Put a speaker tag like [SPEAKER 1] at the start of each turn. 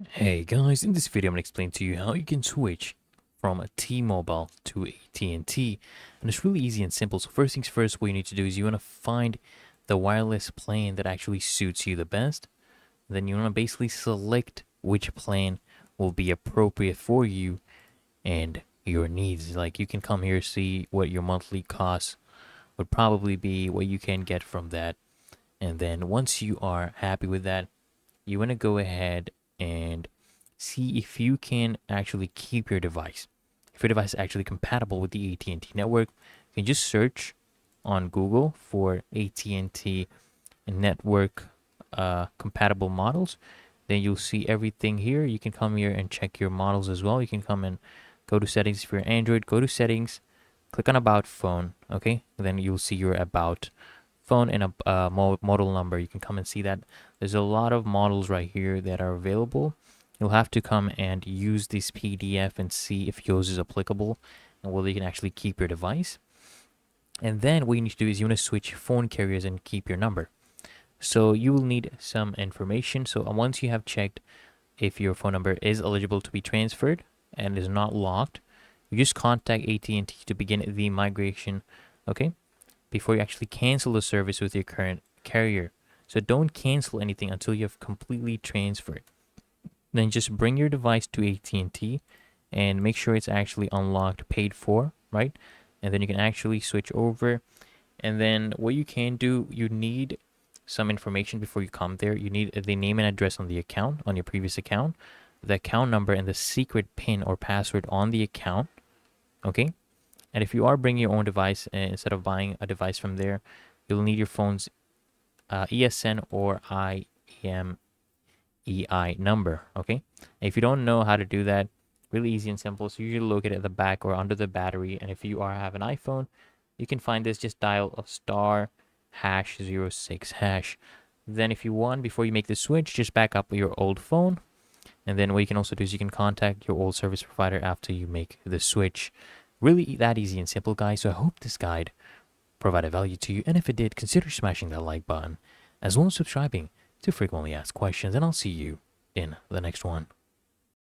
[SPEAKER 1] Hey guys, in this video I'm going to explain to you how you can switch from a T-Mobile to AT&T, and it's really easy and simple. So first things first, what you need to do is you want to find the wireless plan that actually suits you the best. Then you want to basically select which plan will be appropriate for you and your needs. Like you can come here, see what your monthly costs would probably be, what you can get from that. And then once you are happy with that, you want to go ahead and see if you can actually keep your device. If your device is actually compatible with the AT&T network, you can just search on Google for AT&T network compatible models. Then you'll see everything here. You can come here and check your models as well. You can come and go to settings if you're Android. Go to settings, click on about phone. Okay, and then you'll see your about phone and a model number. You can come and see that there's a lot of models right here that are available. You'll have to come and use this PDF and see if yours is applicable and whether you can actually keep your device. And then what you need to do is you want to switch phone carriers and keep your number. So you will need some information. So once you have checked if your phone number is eligible to be transferred and is not locked, you just contact AT&T to begin the migration, okay, before you actually cancel the service with your current carrier. So don't cancel anything until you have completely transferred. Then just bring your device to AT&T and make sure it's actually unlocked, paid for, right? And then you can actually switch over. And then what you can do, you need some information before you come there. You need the name and address on the account, on your previous account, the account number, and the secret PIN or password on the account. Okay. And if you are bringing your own device, instead of buying a device from there, you'll need your phone's ESN or IMEI number. Okay. And if you don't know how to do that, really easy and simple. So you usually locate it at the back or under the battery. And if you have an iPhone, you can find this. Just dial a star #06#. Then if you want, before you make the switch, just back up your old phone. And then what you can also do is you can contact your old service provider after you make the switch. Really that easy and simple, guys. So I hope this guide provided value to you. And if it did, consider smashing that like button, as well as subscribing to frequently asked questions. And I'll see you in the next one.